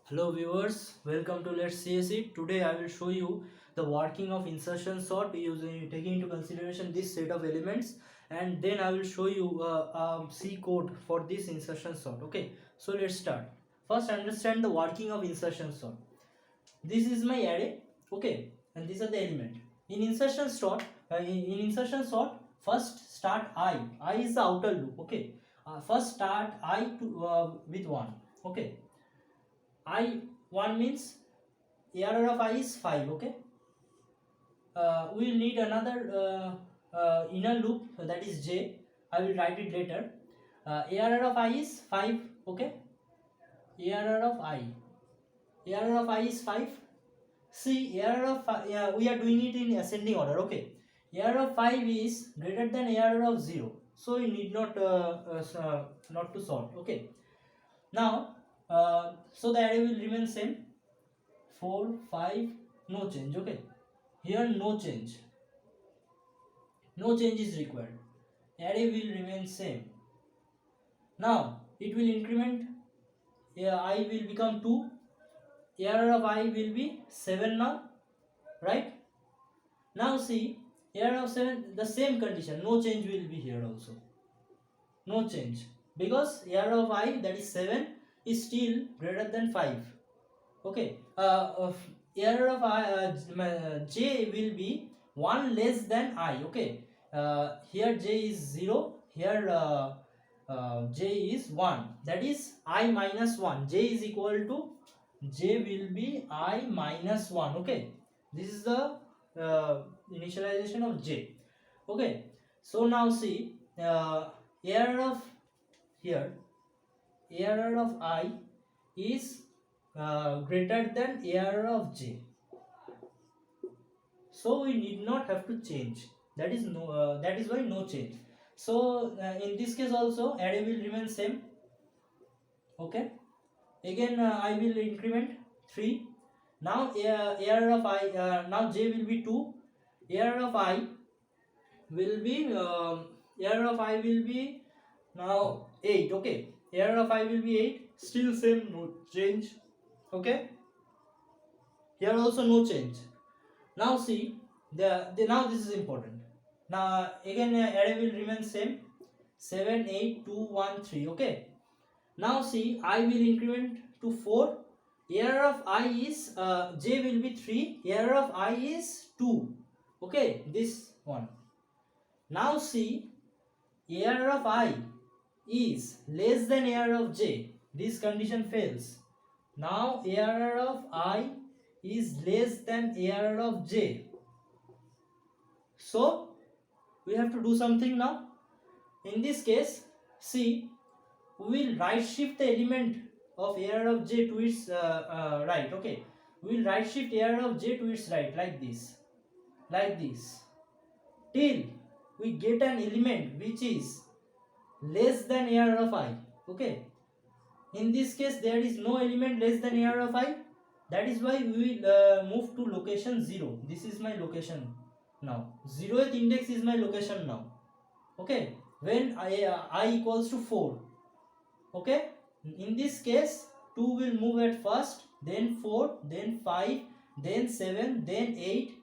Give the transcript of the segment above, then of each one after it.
Hello viewers, welcome to Let's CSE. Today I will show you the working of insertion sort using taking into consideration this set of elements, and then I will show you C code for this insertion sort. Okay, so let's start. First understand the working of insertion sort. This is my array, okay, and these are the element. In insertion sort, in insertion sort, first start I is the outer loop, okay. First start I to with 1, okay. I 1 means error of I is 5, okay. We will need another inner loop, that is j. I will write it later. Error of I is 5, okay. Error of I is 5. See, error of we are doing it in ascending order, okay. Error of 5 is greater than error of 0, so you need not to solve, okay. Now so the array will remain same, 4 5, no change, okay. Here no change is required. Array will remain same. Now it will increment. I will become 2. Error of I will be 7 now, right. Now see, error of 7, the same condition, no change will be here also. No change, because error of I, that is 7, is still greater than 5, okay. Error of I, j will be 1 less than I, okay. Here j is 0, here j is 1, that is I minus 1. J is equal to, j will be I minus 1, okay. This is the initialization of j, okay. So now see, error of here, error of I is greater than error of j, so we need not have to change. That is no that is why no change. So in this case also array will remain same, okay. Again I will increment 3. Now error of I, now j will be 2. Error of I will be error of I will be now 8, okay. Error of I will be 8, still same, no change, okay. Here also no change. Now see, the now this is important. Now again array will remain same, 7 8 2 1 3, okay. Now see, I will increment to 4. Error of I is j will be 3. Error of I is 2, okay. This one. Now see, error of I is less than error of j. This condition fails. Now error of I is less than error of j. So we have to do something now. In this case, see, we will right shift the element of error of j to its right, okay. We will right shift error of j to its right, like this, till we get an element which is less than error of I, okay. In this case there is no element less than error of I, that is why we will move to location 0. This is my location now. 0th index is my location now, okay. When I equals to 4, okay. In this case 2 will move at first, then 4, then 5, then 7, then 8,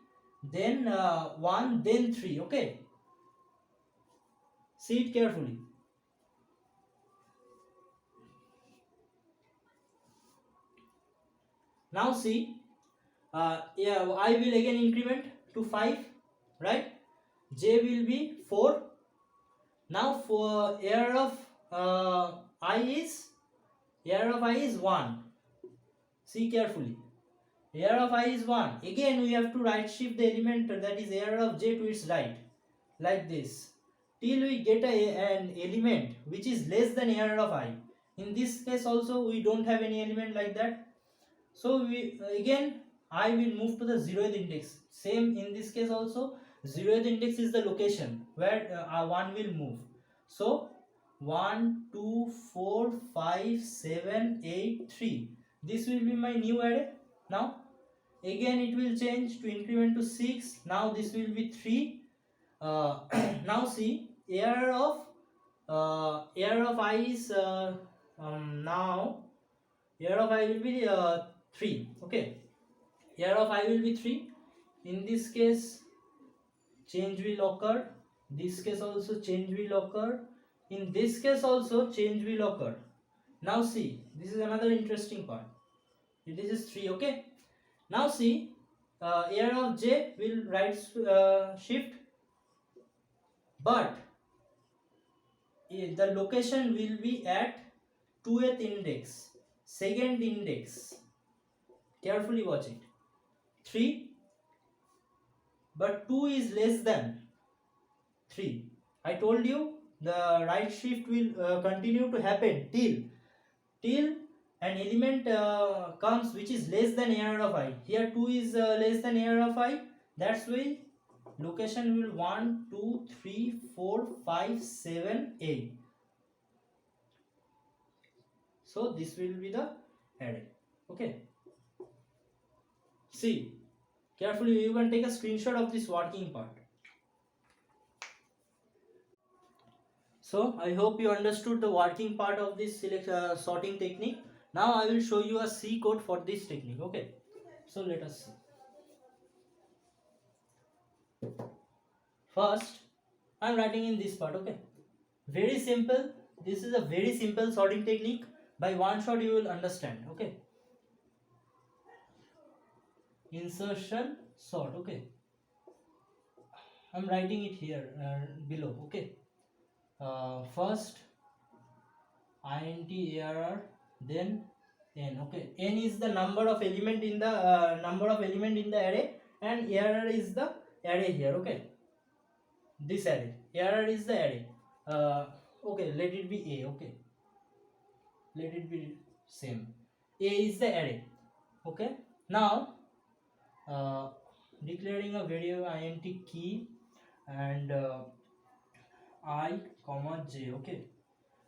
then 1, then 3, okay. See it carefully. Now see, yeah, I will again increment to 5, right. J will be 4. Now for error of I is, error of I is 1. See carefully, error of I is 1. Again we have to right shift the element, that is error of j, to its right, like this, till we get an element which is less than error of I. In this case also we don't have any element like that, so we again I will move to the 0th index. Same in this case also, 0th index is the location where 1 will move. So 1 2 4 5 7 8 3, this will be my new array. Now again it will change to increment to 6. Now this will be 3. Now see, error of I is now Error of I will be 3. Okay, error of I will be 3. In this case change will occur, this case also change will occur, in this case also change will occur. Now see, this is another interesting part. This is 3. Okay, now see, error of j will right shift, but the location will be at 2th index, second index. Carefully watch it. 3, but 2 is less than 3. I told you the right shift will continue to happen till an element comes which is less than error of I. Here 2 is less than error of I. That's why location will 1 2 3 4 5 7 8. So this will be the array. Okay, see carefully, you can take a screenshot of this working part. So I hope you understood the working part of this sorting technique. Now I will show you a C code for this technique. Okay, so let us see. First I am writing in this part. Okay, very simple. This is a very simple sorting technique. By one shot you will understand. Okay, insertion sort. Okay, I am writing it here below. Okay, first int error, then n. Okay, n is the number of element in the array, and error is the array here. Okay, this array, error is the array. Okay, let it be a. Okay, let it be same. A is the array. Okay, now declaring a variable int key and I comma j. Okay,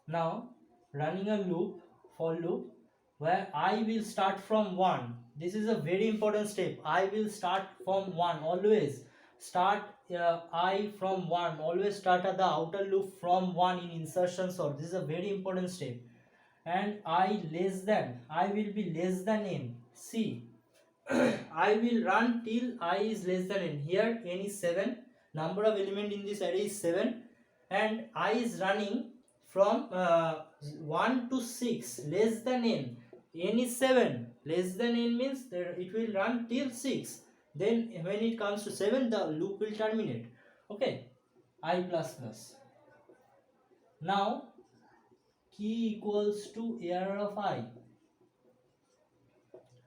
now running a loop, for loop, where I will start from 1. This is a very important step. I will start from 1. Always start I from 1. Always start at the outer loop from 1 in insertion sort. This is a very important step. And I will be less than n. See, I will run till I is less than n. Here n is 7. Number of element in this array is 7, and I is running from 1 to 6 less than n. N is 7, less than n means that it will run till 6. Then when it comes to 7, the loop will terminate. Okay, I plus plus. Now key equals to error of I.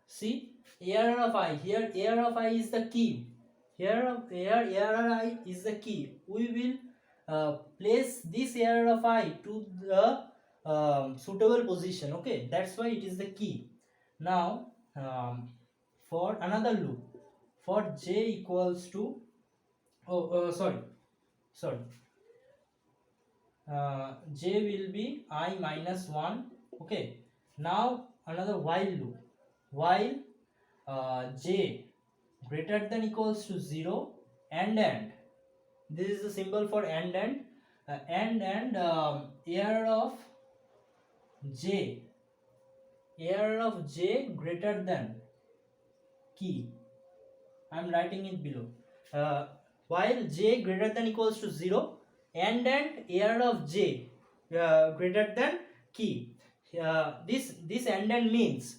See, error of I. Here error of I is the key. Here error I is the key. We will place this error of I to the suitable position. Okay, that's why it is the key. Now for another loop, for j equals to sorry j will be I minus 1. Okay, now another while loop, while j greater than equals to 0 and this is the symbol for and error of j greater than key. I am writing it below. While j greater than equals to 0 and error of j greater than key. This and means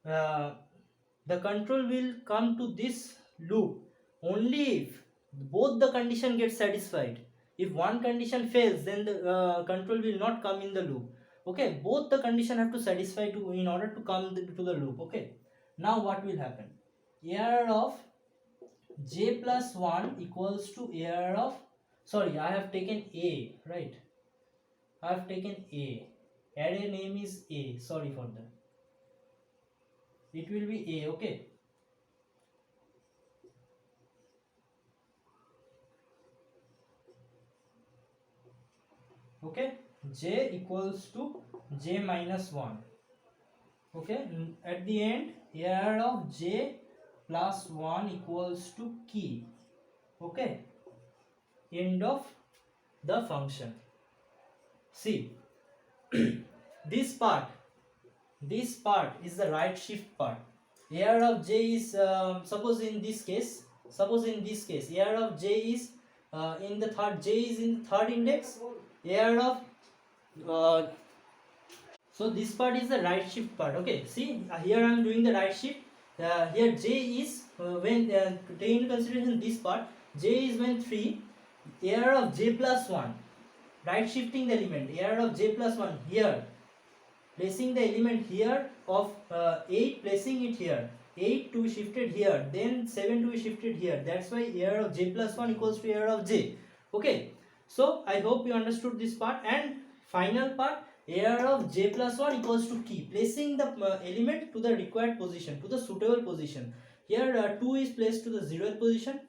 the control will come to this loop only if both the condition get satisfied. If one condition fails, then the control will not come in the loop. Okay, both the condition have to satisfy in order to come to the loop. Okay, now what will happen? Error of j plus 1 equals to error of, sorry, I have taken a, right? I have taken a. Array name is a. Sorry for that. It will be a. Okay. Okay. J equals to j minus 1. Okay. At the end, error of j plus 1 equals to key. Okay. End of the function. See, this part this part is the right shift part. AR of j is suppose in this case AR of j is in the third, j is in the third index. AR of so this part is the right shift part. Okay, see here I am doing the right shift. Here j is when take into consideration this part, j is when 3, AR of j plus 1, right shifting the element, AR of j plus 1 here, placing the element here of 8, placing it here, 8 to be shifted here, then 7 to be shifted here. That's why AR of j plus 1 equals to AR of j. Okay, so I hope you understood this part. And final part, AR of j plus 1 equals to key, placing the element to the required position, to the suitable position. Here 2 is placed to the 0th position,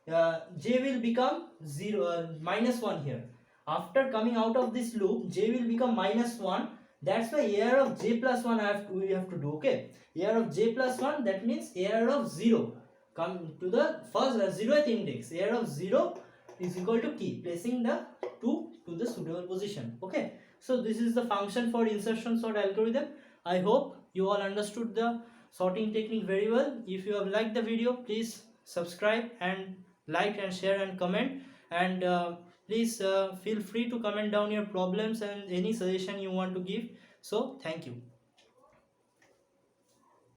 j will become 1 here. After coming out of this loop, j will become -1. That's why AR of j plus 1 we have to do. Okay, AR of j plus 1, that means AR of 0 come to the first 0th index. AR of 0 is equal to key, placing the 2 to the suitable position. Okay, so this is the function for insertion sort algorithm. I hope you all understood the sorting technique very well. If you have liked the video, please subscribe and like and share and comment. And please feel free to comment down your problems and any suggestion you want to give. So thank you.